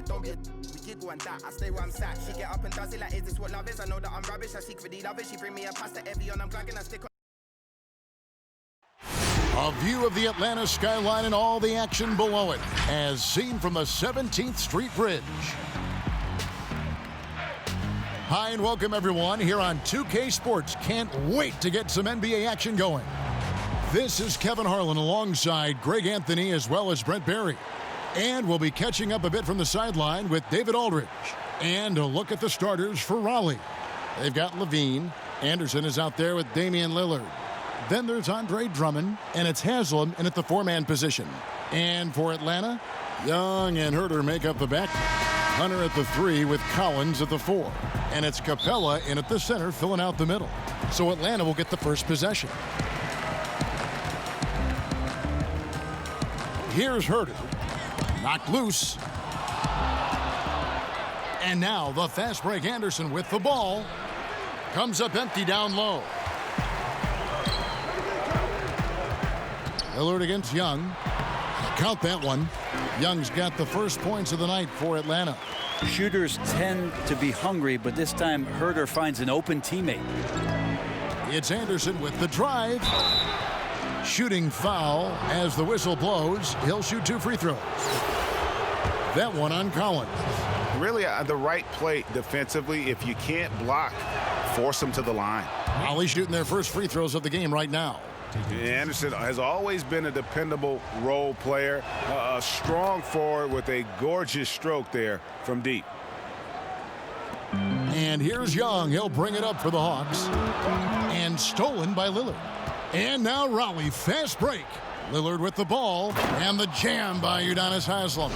said, don't be a we giggle and that. I stay where I'm sat. She get up and does it like, is this what love is? I know that I'm rubbish. I secretly love it. She bring me a pasta heavy on. I'm glagging. I stick on. A view of the Atlanta skyline and all the action below it, as seen from the 17th Street Bridge. Hi and welcome everyone here on 2K Sports. Can't wait to get some NBA action going. This is Kevin Harlan alongside Greg Anthony as well as Brent Barry. And we'll be catching up a bit from the sideline with David Aldridge. And a look at the starters for Raleigh. They've got Levine. Anderson is out there with Damian Lillard. Then there's Andre Drummond, and it's Haslam in at the four-man position. And for Atlanta, Young and Herter make up the back. Hunter at the 3 with Collins at the 4. And it's Capella in at the center filling out the middle. So Atlanta will get the first possession. Here's Herter. Knocked loose. And now the fast break Anderson with the ball. Comes up empty down low. Lillard against Young. Count that one. Young's got the first points of the night for Atlanta. Shooters tend to be hungry, but this time Herter finds an open teammate. It's Anderson with the drive. Shooting foul as the whistle blows. He'll shoot 2 free throws. That one on Collins. Really the right play defensively. If you can't block, force them to the line. Raleigh shooting their first free throws of the game right now. Anderson has always been a dependable role player, a strong forward with a gorgeous stroke there from deep. And here's Young. He'll bring it up for the Hawks. And stolen by Lillard. And now Raleigh, fast break. Lillard with the ball, and the jam by Udonis Haslam.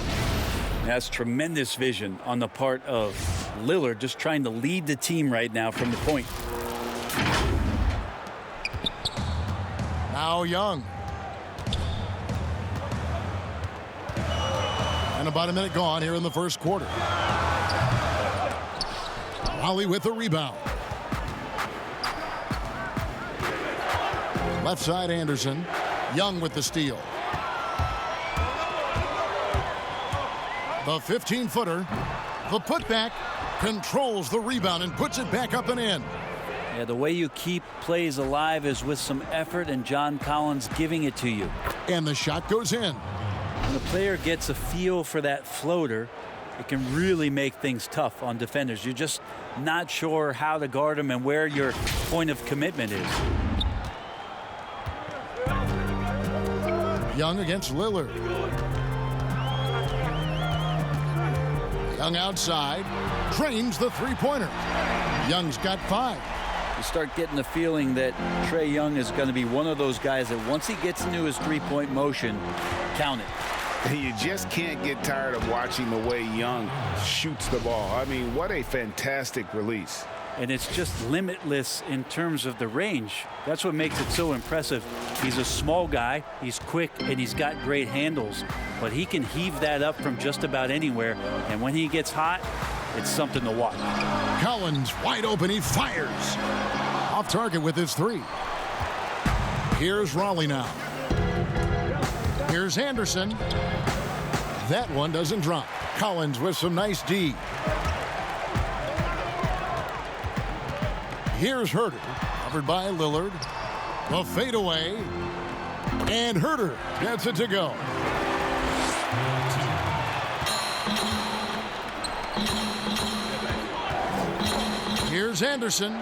That's tremendous vision on the part of Lillard, just trying to lead the team right now from the point. Now Young. And about a minute gone here in the first quarter. Raleigh with the rebound. Left side Anderson. Young with the steal. The 15-footer. The putback controls the rebound and puts it back up and in. Yeah, the way you keep plays alive is with some effort and John Collins giving it to you. And the shot goes in. When the player gets a feel for that floater, it can really make things tough on defenders. You're just not sure how to guard them and where your point of commitment is. Young against Lillard. Young outside. Trains the three-pointer. Young's got 5. You start getting the feeling that Trae Young is going to be one of those guys that once he gets into his three-point motion, count it. You just can't get tired of watching the way Young shoots the ball. I mean, what a fantastic release. And it's just limitless in terms of the range. That's what makes it so impressive. He's a small guy, he's quick, and he's got great handles. But he can heave that up from just about anywhere. And when he gets hot, it's something to watch. Collins wide open, he fires. Off target with his 3. Here's Raleigh now. Here's Anderson. That one doesn't drop. Collins with some nice D. Here's Herter, covered by Lillard. The fadeaway. And Herter gets it to go. Here's Anderson.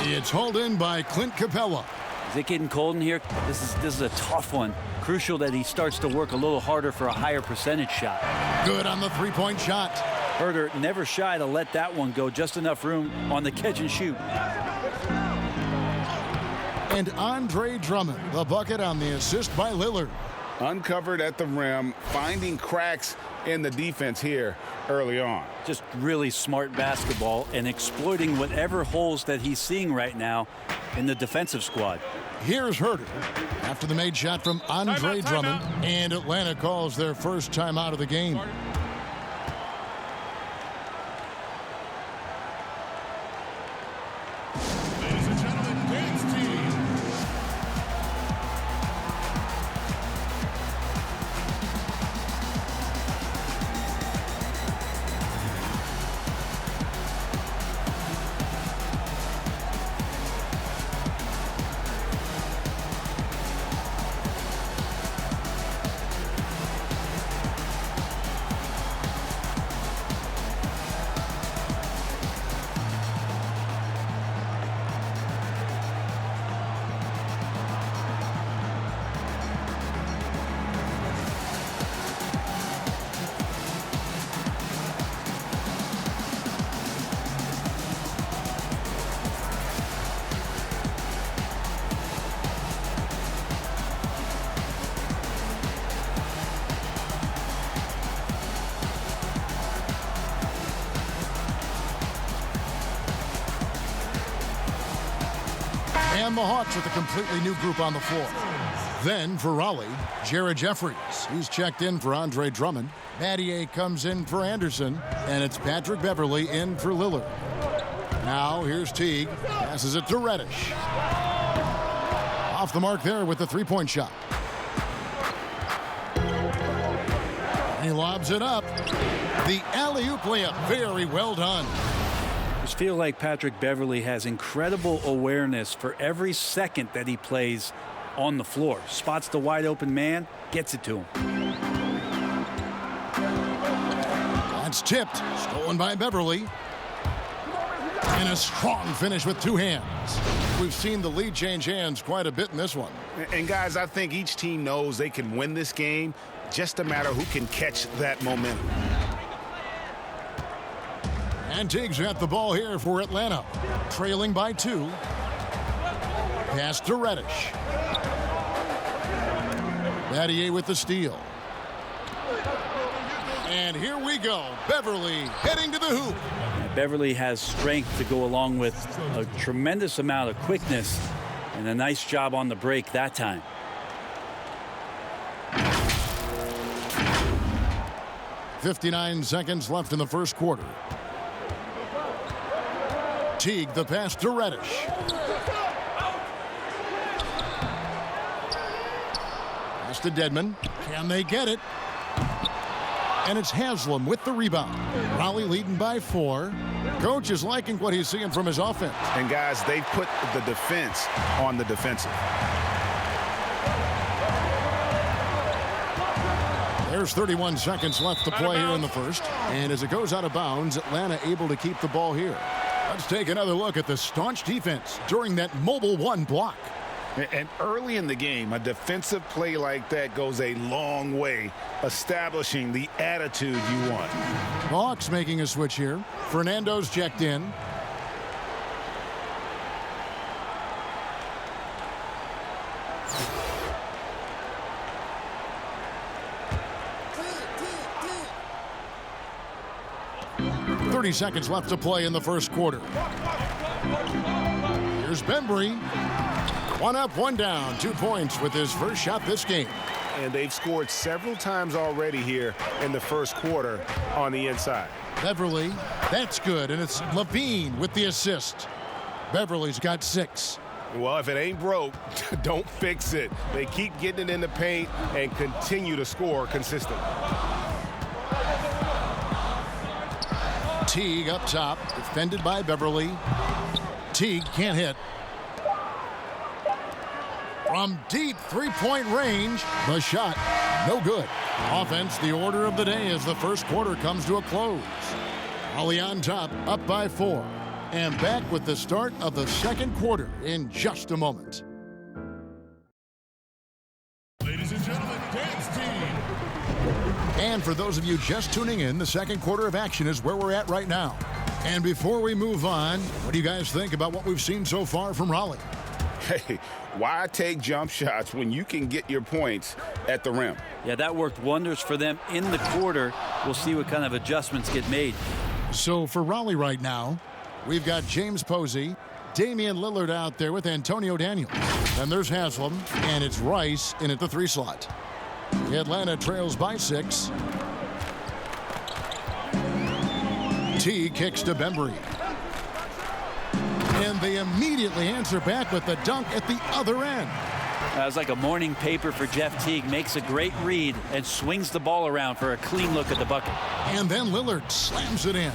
It's hauled in by Clint Capella. Is it getting cold in here? This is a tough one. Crucial that he starts to work a little harder for a higher percentage shot. Good on the three-point shot. Herter never shy to let that one go. Just enough room on the catch and shoot. And Andre Drummond, the bucket on the assist by Lillard. Uncovered at the rim, finding cracks in the defense here early on. Just really smart basketball and exploiting whatever holes that he's seeing right now in the defensive squad. Here's Herter after the made shot from Andre Drummond. And Atlanta calls their first timeout of the game. And the Hawks with a completely new group on the floor. Then for Raleigh, Jared Jeffries. He's checked in for Andre Drummond. Battier comes in for Anderson. And it's Patrick Beverley in for Lillard. Now here's Teague. Passes it to Reddish. Off the mark there with the three-point shot. He lobs it up. The alley-oop layup. Very well done. I just feel like Patrick Beverley has incredible awareness for every second that he plays on the floor. Spots the wide open man, gets it to him. That's tipped. Stolen by Beverley. And a strong finish with two hands. We've seen the lead change hands quite a bit in this one. And guys, I think each team knows they can win this game. Just a matter who can catch that momentum. And Teague's got the ball here for Atlanta. Trailing by 2. Pass to Reddish. Battier with the steal. And here we go. Beverley heading to the hoop. Beverley has strength to go along with a tremendous amount of quickness and a nice job on the break that time. .59 seconds left in the first quarter. Teague the pass to Reddish. Pass to Dedmon. Can they get it? And it's Haslam with the rebound. Raleigh leading by 4. Coach is liking what he's seeing from his offense. And guys, they've put the defense on the defensive. There's 31 seconds left to play here in the first. And as it goes out of bounds, Atlanta able to keep the ball here. Let's take another look at the staunch defense during that mobile 1 block. And early in the game, a defensive play like that goes a long way, establishing the attitude you want. Hawks making a switch here. Fernando's checked in. .30 seconds left to play in the first quarter. Here's Bembry. 1 up, 1 down. 2 points with his first shot this game. And they've scored several times already here in the first quarter on the inside. Beverley, that's good. And it's Levine with the assist. Beverley's got 6. Well, if it ain't broke, don't fix it. They keep getting it in the paint and continue to score consistently. Teague up top, defended by Beverley. Teague can't hit. From deep three-point range, the shot, no good. Offense, the order of the day as the first quarter comes to a close. Raleigh on top, up by 4. And back with the start of the second quarter in just a moment. Ladies and gentlemen, dance team. And for those of you just tuning in, the second quarter of action is where we're at right now. And before we move on, what do you guys think about what we've seen so far from Raleigh? Hey, why take jump shots when you can get your points at the rim? Yeah, that worked wonders for them in the quarter. We'll see what kind of adjustments get made. So for Raleigh right now, we've got James Posey, Damian Lillard out there with Antonio Daniels. Then there's Haslam, and it's Rice in at the 3 slot. Atlanta trails by 6. T kicks to Bembry. And they immediately answer back with the dunk at the other end. That was like a morning paper for Jeff Teague. Makes a great read and swings the ball around for a clean look at the bucket. And then Lillard slams it in.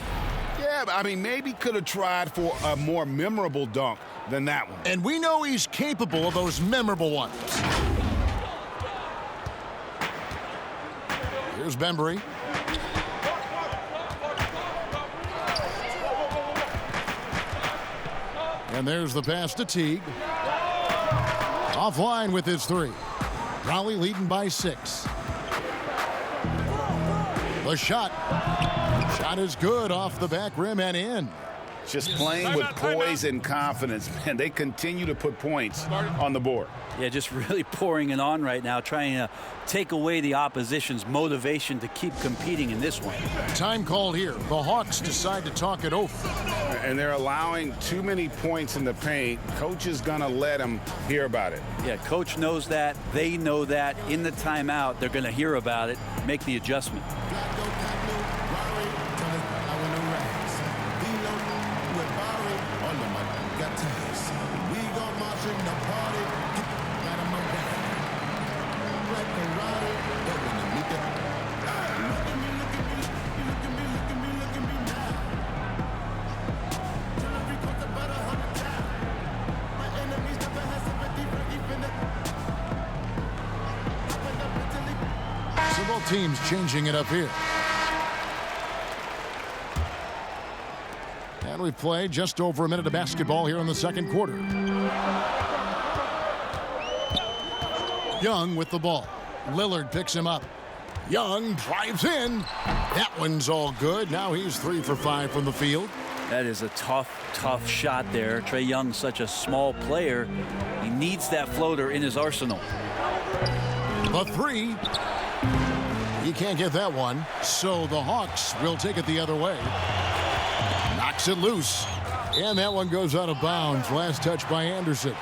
Yeah, but I mean, maybe could have tried for a more memorable dunk than that one. And we know he's capable of those memorable ones. Here's Bembry. And there's the pass to Teague. Offline with his 3. Raleigh leading by 6. The shot. Shot is good off the back rim and in. just playing with poise and confidence. Man, they continue to put points on the board. Yeah, just really pouring it on right now, trying to take away the opposition's motivation to keep competing in this one. Time called here. The Hawks decide to talk it over. And they're allowing too many points in the paint. Coach is going to let them hear about it. Yeah, coach knows that. They know that. In the timeout, they're going to hear about it, make the adjustment. Teams changing it up here. And we've played just over a minute of basketball here in the second quarter. Young with the ball. Lillard picks him up. Young drives in. That one's all good. Now he's 3 for 5 from the field. That is a tough shot there. Trae Young's such a small player. He needs that floater in his arsenal. The three. He can't get that one, so the Hawks will take it the other way. Knocks it loose, and that one goes out of bounds. Last touch by Anderson.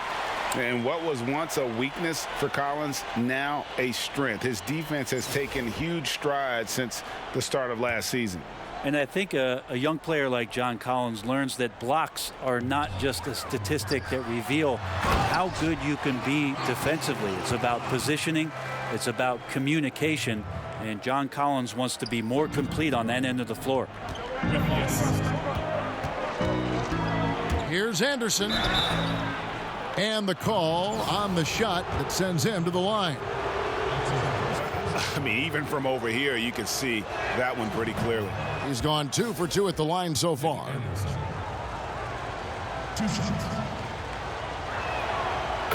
And what was once a weakness for Collins, now a strength. His defense has taken huge strides since the start of last season. And I think a young player like John Collins learns that blocks are not just a statistic that reveal how good you can be defensively. It's about positioning. It's about communication. And John Collins wants to be more complete on that end of the floor. Here's Anderson. And the call on the shot that sends him to the line. I mean, even from over here, you can see that one pretty clearly. He's gone 2 for 2 at the line so far.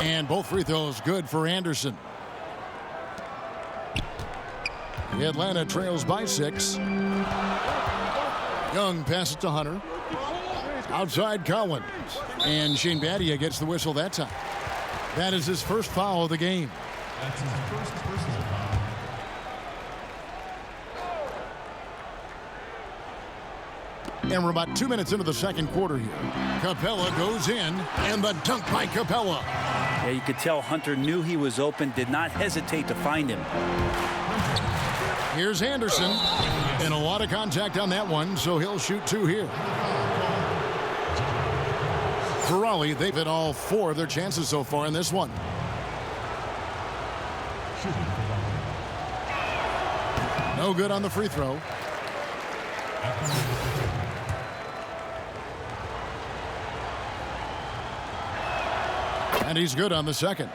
And both free throws good for Anderson. Atlanta trails by 6. Young passes to Hunter. Outside Collins. And Shane Battier gets the whistle that time. That is his first foul of the game. That's his first personal foul. And we're about 2 minutes into the second quarter here. Capella goes in, and the dunk by Capella. Yeah, you could tell Hunter knew he was open, did not hesitate to find him. Here's Anderson, and a lot of contact on that one, so he'll shoot 2 here. For Raleigh, they've hit all 4 of their chances so far in this one. No good on the free throw. And he's good on the second.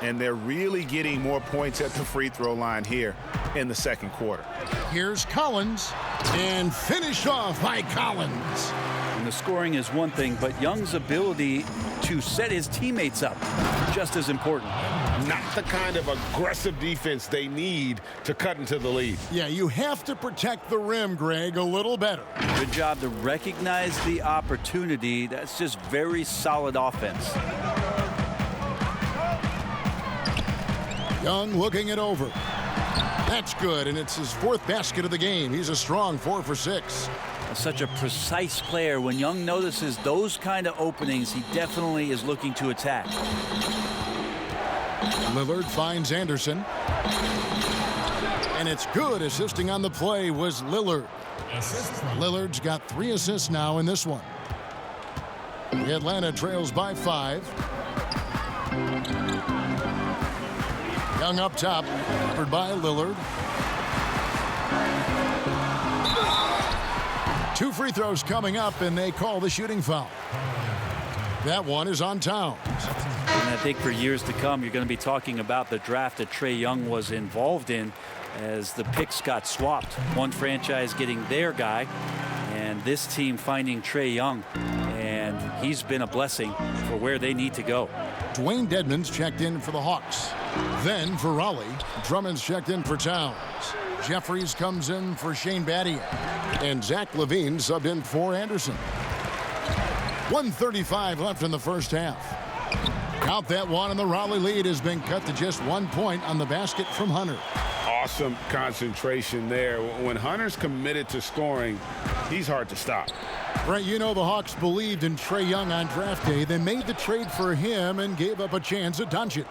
And they're really getting more points at the free throw line here in the second quarter. Here's Collins, and finished off by Collins. And the scoring is one thing, but Young's ability to set his teammates up, just as important. Not the kind of aggressive defense they need to cut into the lead. Yeah, you have to protect the rim, Greg, a little better. Good job to recognize the opportunity. That's just very solid offense. Young looking it over. That's good, and it's his 4th basket of the game. He's a strong 4 for 6. Such a precise player. When Young notices those kind of openings, he definitely is looking to attack. Lillard finds Anderson. And it's good. Assisting on the play was Lillard. Lillard's got 3 assists now in this one. Atlanta trails by 5. Young up top, covered by Lillard. 2 free throws coming up, and they call the shooting foul. That one is on Towns. And I think for years to come, you're going to be talking about the draft that Trae Young was involved in as the picks got swapped. One franchise getting their guy, and this team finding Trae Young. And he's been a blessing for where they need to go. Dwayne Dedmon's checked in for the Hawks. Then for Raleigh, Drummond's checked in for Towns. Jeffries comes in for Shane Battier. And Zach LaVine subbed in for Anderson. 1:35 left in the first half. Count that one, and the Raleigh lead has been cut to just 1 point on the basket from Hunter. Awesome concentration there. When Hunter's committed to scoring, he's hard to stop. Right, you know the Hawks believed in Trae Young on draft day. They made the trade for him and gave up a chance at Doncic.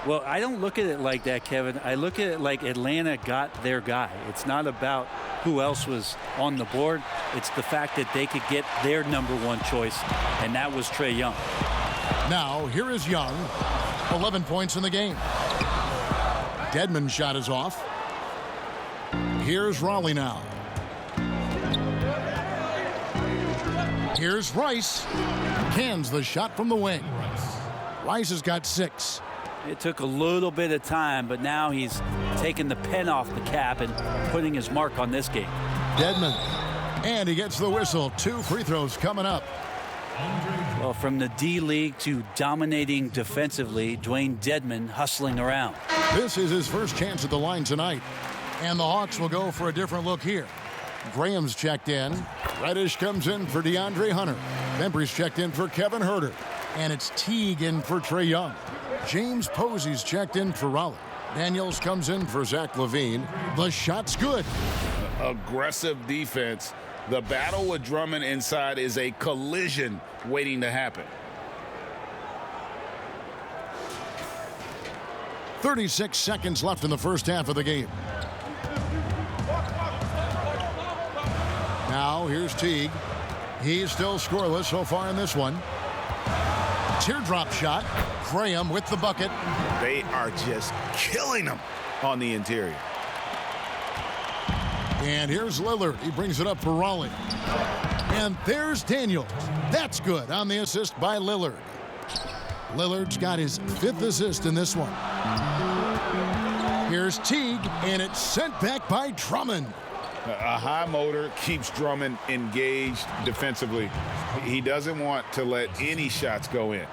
Well, I don't look at it like that, Kevin. I look at it like Atlanta got their guy. It's not about who else was on the board. It's the fact that they could get their #1 choice, and that was Trae Young. Now, here is Young. 11 points in the game. Dedmon's shot is off. Here's Raleigh now. Here's Rice. Cans the shot from the wing. Rice has got 6. It took a little bit of time, but now he's taking the pen off the cap and putting his mark on this game. Dedmon. And he gets the whistle. 2 free throws coming up. Well, from the D League to dominating defensively, Dwayne Dedmon hustling around. This is his first chance at the line tonight. And the Hawks will go for a different look here. Graham's checked in. Reddish comes in for DeAndre Hunter. Bembry's checked in for Kevin Huerter. And it's Teague in for Trae Young. James Posey's checked in for Raleigh. Daniels comes in for Zach LaVine. The shot's good. Aggressive defense. The battle with Drummond inside is a collision waiting to happen. 36 seconds left in the first half of the game. Now here's Teague. He's still scoreless so far in this one. Teardrop shot. Graham with the bucket. They are just killing them on the interior. And here's Lillard. He brings it up for Raleigh. And there's Daniels. That's good on the assist by Lillard. Lillard's got his 5th assist in this one. Here's Teague, and it's sent back by Drummond. A high motor keeps Drummond engaged defensively. He doesn't want to let any shots go in.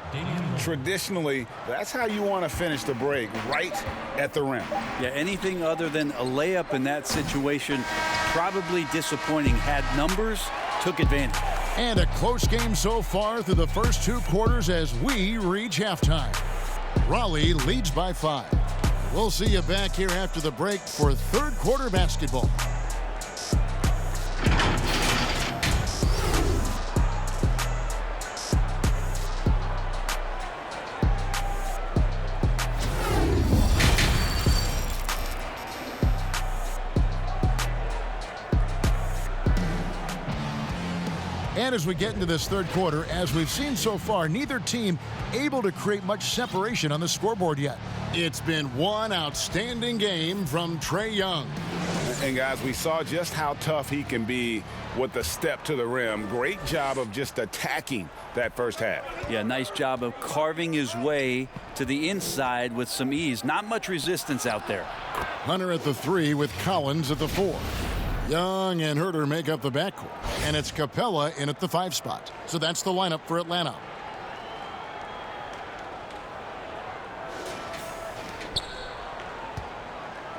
Traditionally, that's how you want to finish the break, right at the rim. Yeah, anything other than a layup in that situation, probably disappointing. Had numbers, took advantage. And a close game so far through the first 2 quarters as we reach halftime. Raleigh leads by 5. We'll see you back here after the break for 3rd quarter basketball. And as we get into this 3rd quarter, as we've seen so far, neither team able to create much separation on the scoreboard yet. It's been one outstanding game from Trae Young. And guys, we saw just how tough he can be with the step to the rim. Great job of just attacking that first half. Yeah, nice job of carving his way to the inside with some ease. Not much resistance out there. Hunter at the 3 with Collins at the 4. Young and Huerter make up the backcourt. And it's Capella in at the 5 spot. So that's the lineup for Atlanta.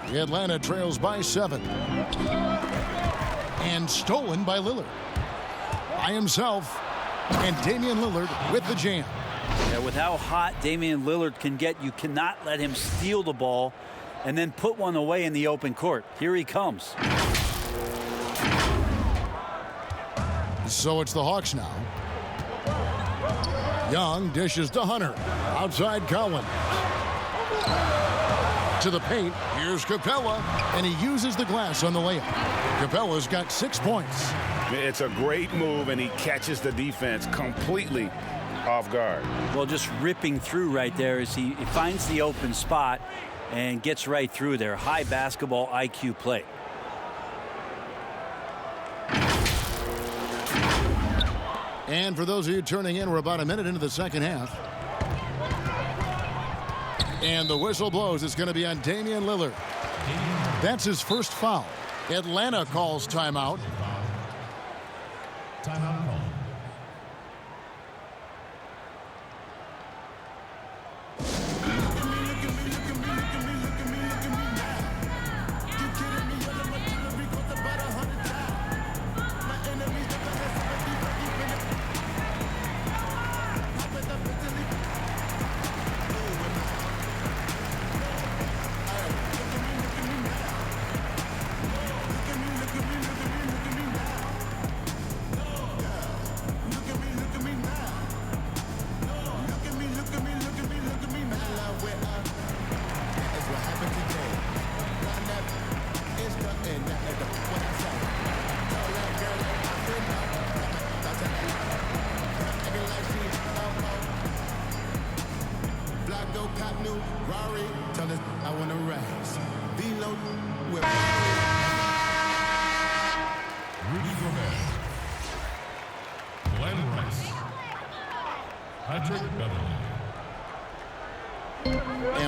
Atlanta trails by 7. And stolen by Lillard. By himself. And Damian Lillard with the jam. Yeah, with how hot Damian Lillard can get, you cannot let him steal the ball and then put one away in the open court. Here he comes. So it's the Hawks now. Young dishes to Hunter. Outside Collins. To the paint. Here's Capella. And he uses the glass on the layup. Capella's got 6 points. It's a great move, and he catches the defense completely off guard. Well, just ripping through right there as he finds the open spot and gets right through there. High basketball IQ play. And for those of you turning in, we're about a minute into the second half. And the whistle blows. It's going to be on Damian Lillard. That's his first foul. Atlanta calls timeout. Timeout call.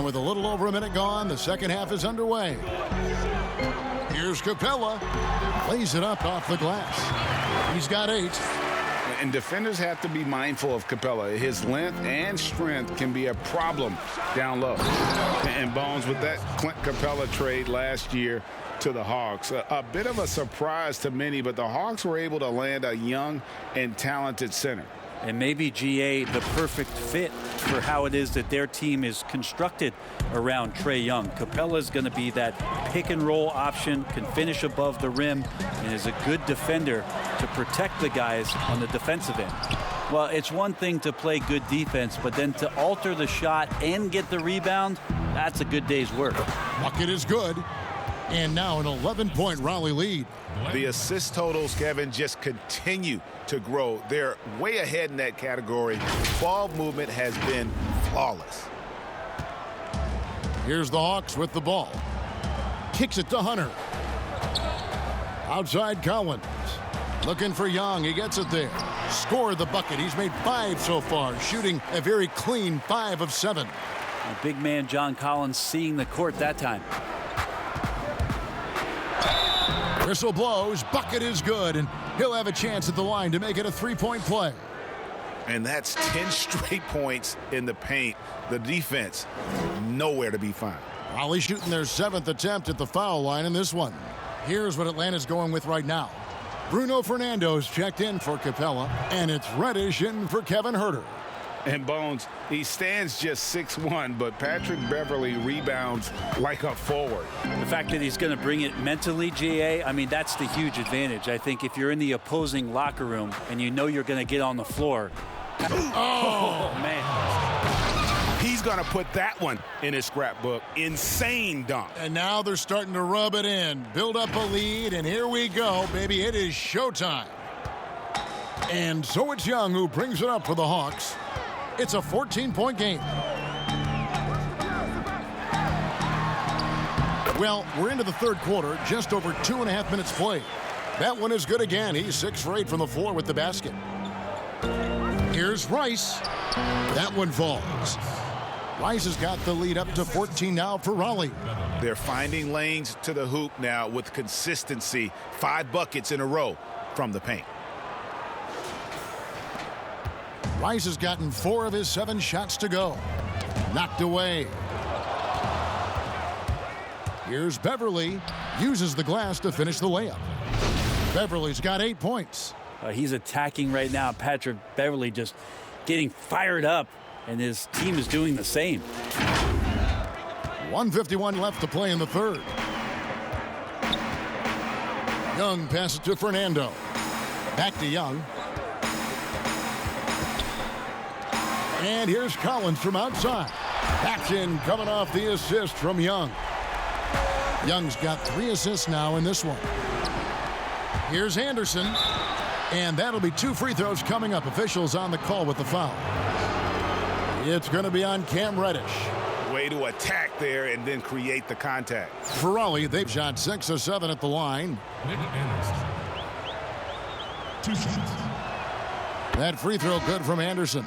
with a little over a minute gone, the second half is underway. Here's Capella. Lays it up off the glass. He's got 8. And defenders have to be mindful of Capella. His length and strength can be a problem down low. And Bones, with that Clint Capella trade last year to the Hawks, a bit of a surprise to many, but the Hawks were able to land a young and talented center. And maybe GA the perfect fit for how it is that their team is constructed around Trae Young. Capella's going to be that pick and roll option, can finish above the rim, and is a good defender to protect the guys on the defensive end. Well, it's one thing to play good defense, but then to alter the shot and get the rebound, that's a good day's work. Bucket is good. And now an 11-point Raleigh lead. The assist totals, Kevin, just continue to grow. They're way ahead in that category. Ball movement has been flawless. Here's the Hawks with the ball. Kicks it to Hunter. Outside Collins. Looking for Young. He gets it there. Scored the bucket. He's made 5 so far, shooting a very clean 5 of 7. A big man John Collins seeing the court that time. Whistle blows. Bucket is good, and he'll have a chance at the line to make it a 3-point play. And that's 10 straight points in the paint. The defense, nowhere to be found. Raleigh shooting their 7th attempt at the foul line in this one. Here's what Atlanta's going with right now. Bruno Fernando's checked in for Capella, and it's Reddish in for Kevin Huerter. And Bones, he stands just 6'1", but Patrick Beverly rebounds like a forward. The fact that he's going to bring it mentally, GA, I mean, that's the huge advantage. I think if you're in the opposing locker room and you know you're going to get on the floor. Oh, man. He's going to put that one in his scrapbook. Insane dunk. And now they're starting to rub it in, build up a lead, and here we go, baby. It is showtime. And so it's Young who brings it up for the Hawks. It's a 14-point game. Well, we're into the third quarter, just over 2.5 minutes played. That one is good again. He's 6 for 8 from the floor with the basket. Here's Rice. That one falls. Rice has got the lead up to 14 now for Raleigh. They're finding lanes to the hoop now with consistency. 5 buckets in a row from the paint. Rice has gotten 4 of his 7 shots to go. Knocked away. Here's Beverly. Uses the glass to finish the layup. Beverly's got 8 points. He's attacking right now. Patrick Beverly just getting fired up, and his team is doing the same. 1:51 left to play in the third. Young passes to Fernando. Back to Young. And here's Collins from outside. Action coming off the assist from Young. Young's got 3 assists now in this one. Here's Anderson. And that'll be 2 free throws coming up. Officials on the call with the foul. It's going to be on Cam Reddish. Way to attack there and then create the contact. For Raleigh, they've shot 6 of 7 at the line. That free throw good from Anderson.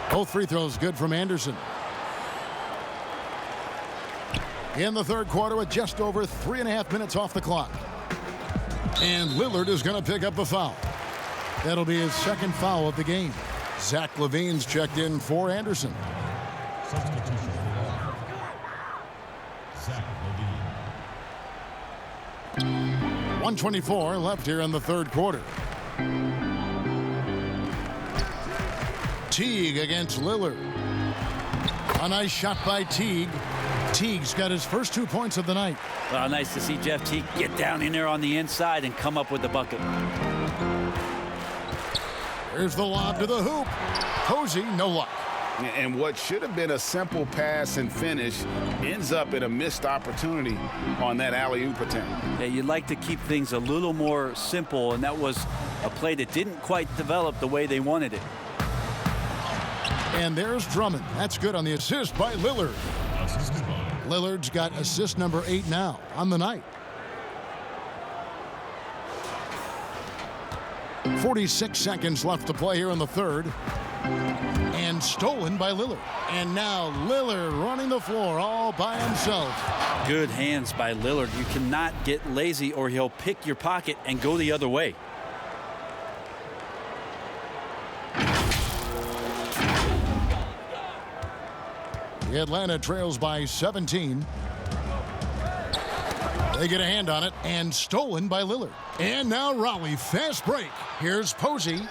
Both free throws good from Anderson. In the third quarter with just over 3.5 minutes off the clock. And Lillard is going to pick up a foul. That'll be his 2nd foul of the game. Zach LaVine's checked in for Anderson. Substitution. Zach LaVine. 1:24 left here in the third quarter. Teague against Lillard. A nice shot by Teague. Teague's got his first 2 points of the night. Well, nice to see Jeff Teague get down in there on the inside and come up with the bucket. Here's the lob to the hoop. Posey, no luck. And what should have been a simple pass and finish ends up in a missed opportunity on that alley-oop attempt. Yeah, you'd like to keep things a little more simple, and that was a play that didn't quite develop the way they wanted it. And there's Drummond. That's good on the assist by Lillard. Lillard's got assist number 8 now on the night. 46 seconds left to play here in the third. And stolen by Lillard. And now Lillard running the floor all by himself. Good hands by Lillard. You cannot get lazy or he'll pick your pocket and go the other way. Atlanta trails by 17. They get a hand on it and stolen by Lillard. And now Raleigh, fast break. Here's Posey.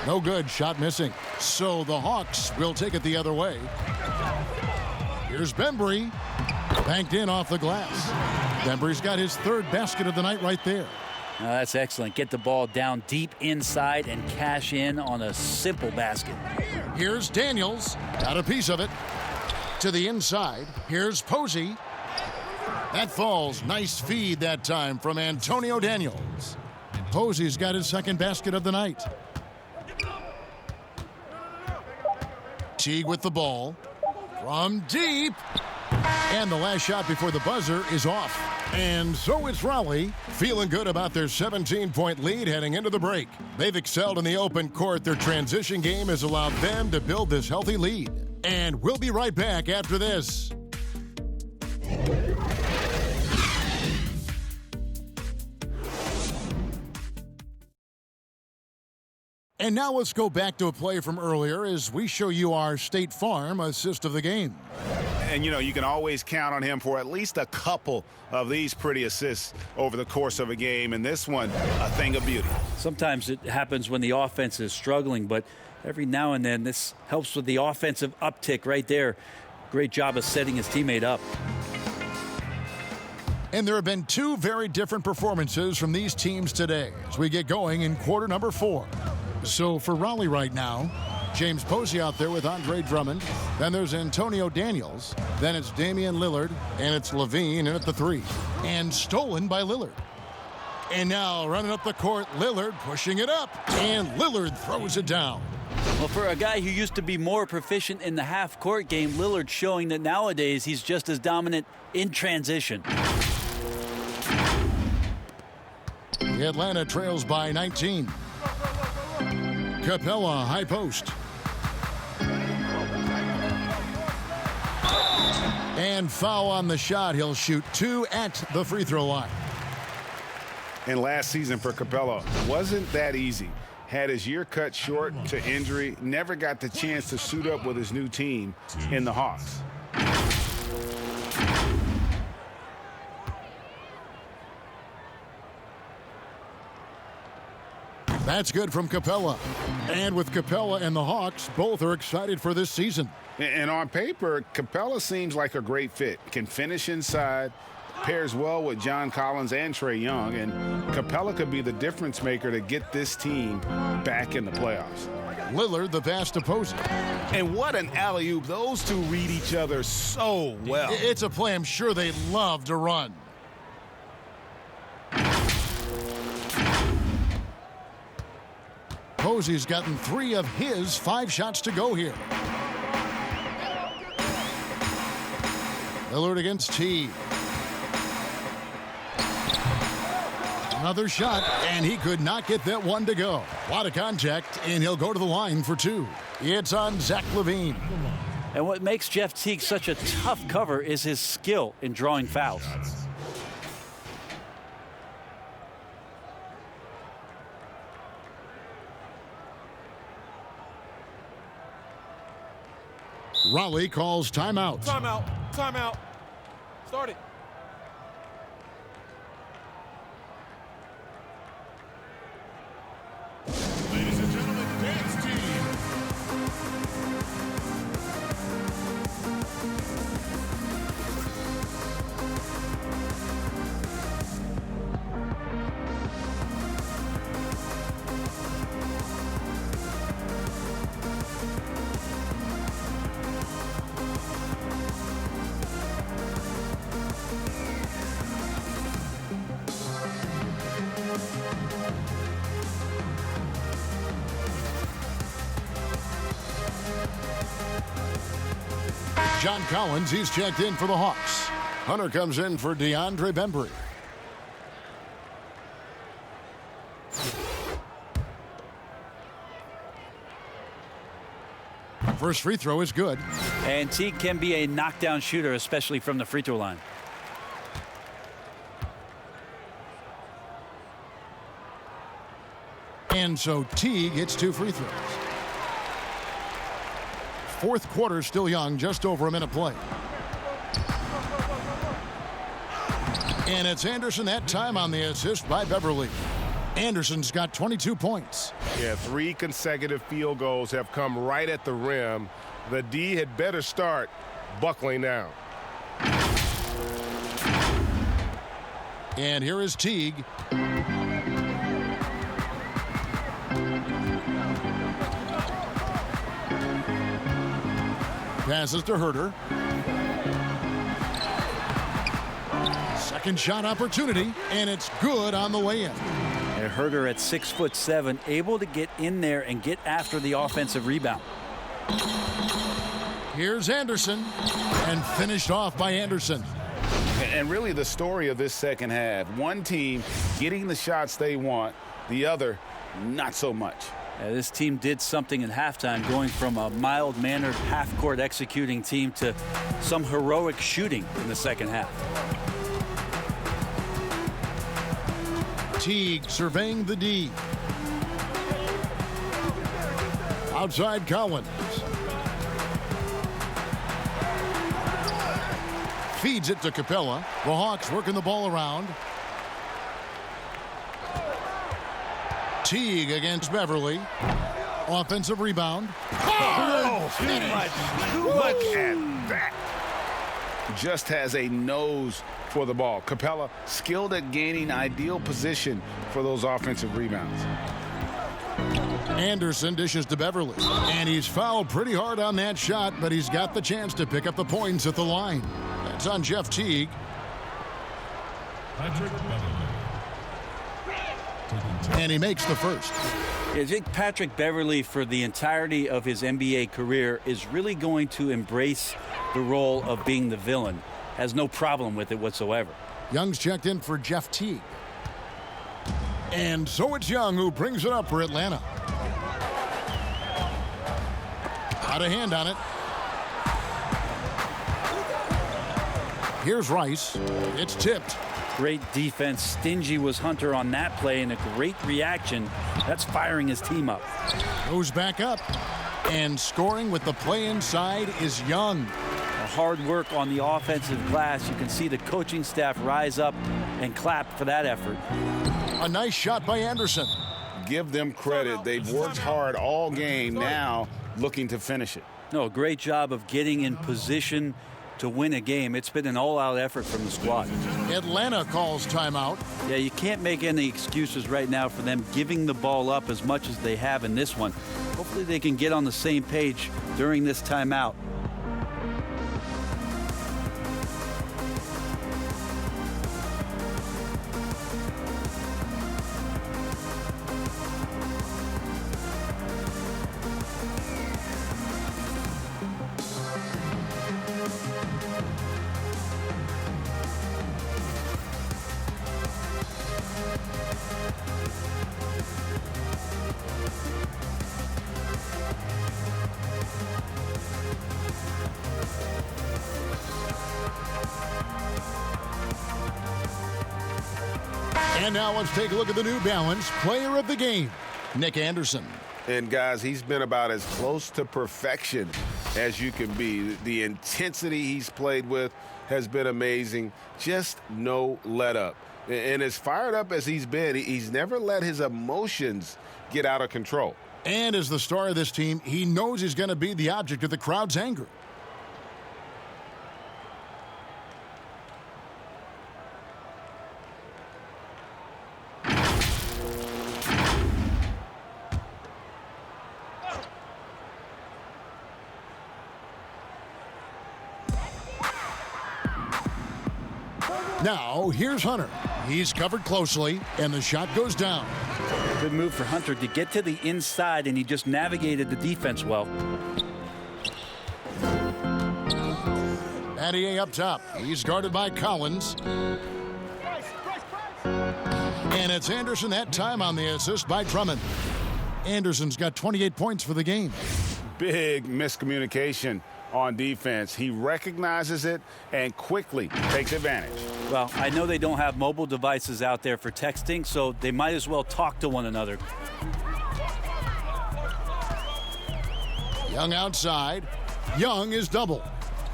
No good, shot missing. So the Hawks will take it the other way. Here's Bembry. Banked in off the glass. Bembry's got his third basket of the night right there. That's excellent. Get the ball down deep inside and cash in on a simple basket. Here's Daniels. Got a piece of it. To the inside. Here's Posey. That falls. Nice feed that time from Antonio Daniels. Posey's got his second basket of the night. Teague with the ball. From deep. And the last shot before the buzzer is off. And so it's Raleigh feeling good about their 17-point lead heading into the break. They've excelled in the open court. Their transition game has allowed them to build this healthy lead. And we'll be right back after this. And now let's go back to a play from earlier as we show you our State Farm assist of the game. And, you know, you can always count on him for at least a couple of these pretty assists over the course of a game. And this one, a thing of beauty. Sometimes it happens when the offense is struggling, but every now and then this helps with the offensive uptick right there. Great job of setting his teammate up. And there have been two very different performances from these teams today as we get going in quarter number 4. So for Raleigh right now, James Posey out there with Andre Drummond. Then there's Antonio Daniels. Then it's Damian Lillard. And it's Levine in at the 3. And stolen by Lillard. And now running up the court, Lillard pushing it up. And Lillard throws it down. Well, for a guy who used to be more proficient in the half-court game, Lillard showing that nowadays he's just as dominant in transition. Atlanta trails by 19. Capella, high post. And foul on the shot. He'll shoot 2 at the free throw line. And last season for Capella wasn't that easy. Had his year cut short to injury, never got the chance to suit up with his new team in the Hawks. That's good from Capella. And with Capella and the Hawks, both are excited for this season. And on paper, Capella seems like a great fit. Can finish inside, pairs well with John Collins and Trae Young, and Capella could be the difference maker to get this team back in the playoffs. Lillard, the pass to Posey. And what an alley-oop. Those two read each other so well. It's a play I'm sure they love to run. Posey's gotten 3 of his 5 shots to go here. Lillard against T. Another shot, and he could not get that one to go. A lot of contact, and he'll go to the line for 2. It's on Zach LaVine. And what makes Jeff Teague such a tough cover is his skill in drawing fouls. Raleigh calls timeout. Timeout. Timeout. Start it. Ladies and gentlemen, dance team. John Collins, he's checked in for the Hawks. Hunter comes in for DeAndre Bembry. First free throw is good. And Teague can be a knockdown shooter, especially from the free throw line. And so Teague hits 2 free throws. Fourth quarter still young, just over a minute play. And it's Anderson that time on the assist by Beverly. Anderson's got 22 points. Yeah, 3 consecutive field goals have come right at the rim. The D had better start buckling down. And here is Teague. Passes to Herter. Second shot opportunity, and it's good on the way in. And Herter at 6'7", able to get in there and get after the offensive rebound. Here's Anderson, and finished off by Anderson. And really the story of this second half, one team getting the shots they want, the other not so much. This team did something in halftime, going from a mild-mannered half-court executing team to some heroic shooting in the second half. Teague surveying the D. Outside Collins. Feeds it to Capella. The Hawks working the ball around. Teague against Beverly. Offensive rebound. Oh, look at that. Just has a nose for the ball. Capella skilled at gaining ideal position for those offensive rebounds. Anderson dishes to Beverly. And he's fouled pretty hard on that shot, but he's got the chance to pick up the points at the line. That's on Jeff Teague. And he makes the first. I think Patrick Beverly, for the entirety of his NBA career, is really going to embrace the role of being the villain. Has no problem with it whatsoever. Young's checked in for Jeff Teague. And so it's Young who brings it up for Atlanta. Out of hand on it. Here's Rice. It's tipped. Great defense. Stingy was Hunter on that play, and a great reaction. That's firing his team up. Goes back up. And scoring with the play inside is Young. Hard work on the offensive glass. You can see the coaching staff rise up and clap for that effort. A nice shot by Anderson. Give them credit. They've worked hard all game, now looking to finish it. No, great job of getting in position to win a game. It's been an all-out effort from the squad. Atlanta calls timeout. Yeah, you can't make any excuses right now for them giving the ball up as much as they have in this one. Hopefully they can get on the same page during this timeout. And now let's take a look at the New Balance player of the game, Nick Anderson. And guys, he's been about as close to perfection as you can be. The intensity he's played with has been amazing. Just no let up. And as fired up as he's been, he's never let his emotions get out of control. And as the star of this team, he knows he's going to be the object of the crowd's anger. Now, here's Hunter. He's covered closely, and the shot goes down. Good move for Hunter to get to the inside, and he just navigated the defense well. Battier up top. He's guarded by Collins. And it's Anderson that time on the assist by Drummond. Anderson's got 28 points for the game. big miscommunication on defense. He recognizes it and quickly takes advantage. Well, I know they don't have mobile devices out there for texting, so they might as well talk to one another. Young outside. Young is double.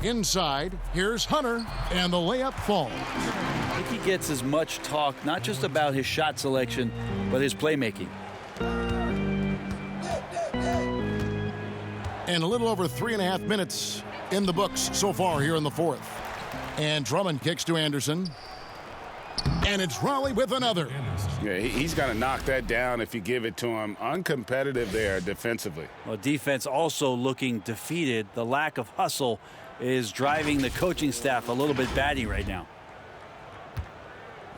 Inside, here's Hunter, and the layup falls. I think he gets as much talk, not just about his shot selection, but his playmaking. And a little over 3.5 minutes in the books so far here in the fourth. And Drummond kicks to Anderson. And it's Raleigh with another. Yeah, he's got to knock that down if you give it to him. Uncompetitive there defensively. Well, defense also looking defeated. The lack of hustle is driving the coaching staff a little bit batty right now.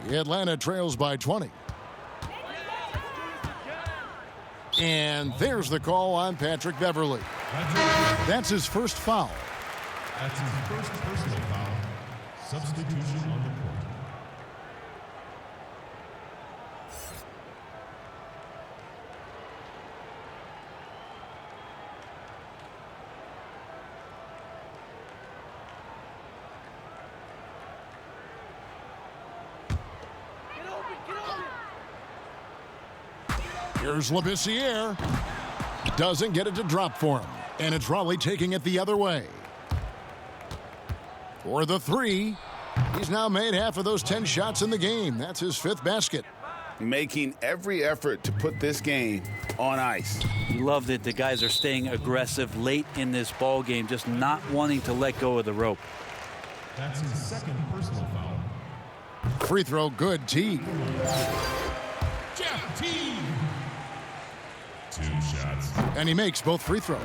Atlanta trails by 20. And there's the call on Patrick Beverley. That's his first foul. That's his first personal foul. Substitution on the court. Here's Labissiere. Doesn't get it to drop for him. And it's Raleigh taking it the other way. For the three. He's now made half of those 10 shots in the game. That's his 5th basket. Making every effort to put this game on ice. Love that the guys are staying aggressive late in this ball game, just not wanting to let go of the rope. That's his second personal foul. Free throw good, T. Jeff T. 2 shots. And he makes both free throws.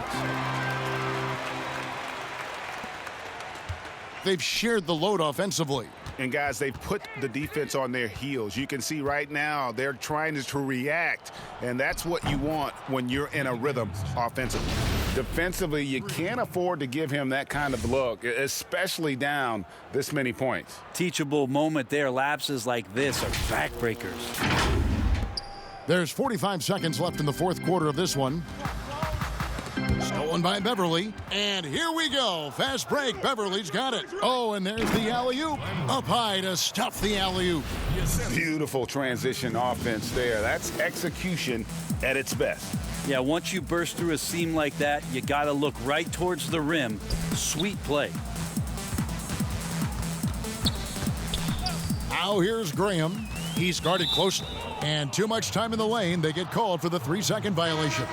They've shared the load offensively. And guys, they've put the defense on their heels. You can see right now they're trying to react, and that's what you want when you're in a rhythm offensively. Defensively, you can't afford to give him that kind of look, especially down this many points. Teachable moment there. Lapses like this are backbreakers. There's 45 seconds left in the fourth quarter of this one. Stolen by Beverley. And here we go. Fast break. Beverley's got it. Oh, and there's the alley-oop. Up high to stuff the alley-oop. Beautiful transition offense there. That's execution at its best. Yeah, once you burst through a seam like that, you got to look right towards the rim. Sweet play. Now here's Graham. He's guarded closely. And too much time in the lane. They get called for the 3-second violation.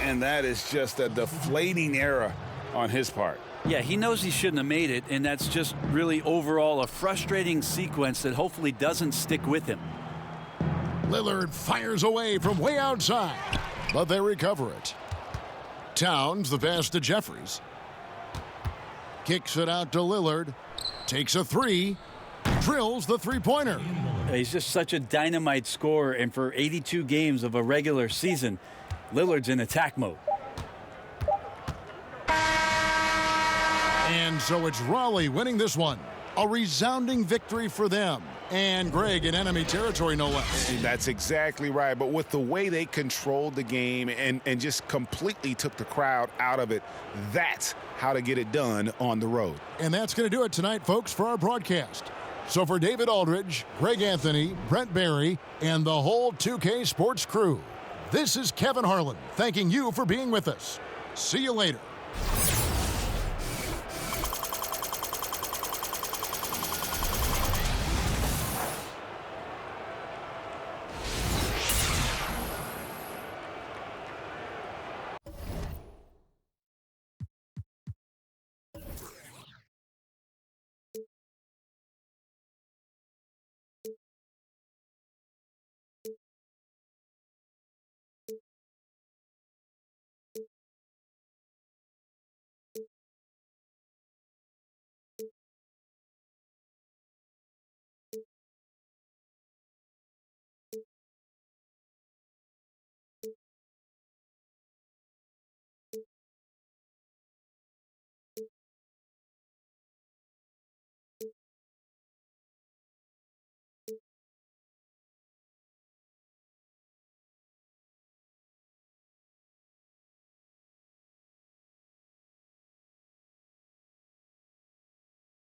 And that is just a deflating error on his part. Yeah, he knows he shouldn't have made it, and that's just really overall a frustrating sequence that hopefully doesn't stick with him. Lillard fires away from way outside, but they recover it. Towns the pass to Jeffries. Kicks it out to Lillard. Takes a 3. Drills the 3-pointer. He's just such a dynamite scorer, and for 82 games of a regular season, Lillard's in attack mode. And so it's Raleigh winning this one. A resounding victory for them. And Greg in enemy territory, no less. That's exactly right. But with the way they controlled the game and just completely took the crowd out of it, that's how to get it done on the road. And that's going to do it tonight, folks, for our broadcast. So for David Aldridge, Greg Anthony, Brent Barry, and the whole 2K Sports crew, this is Kevin Harlan thanking you for being with us. See you later.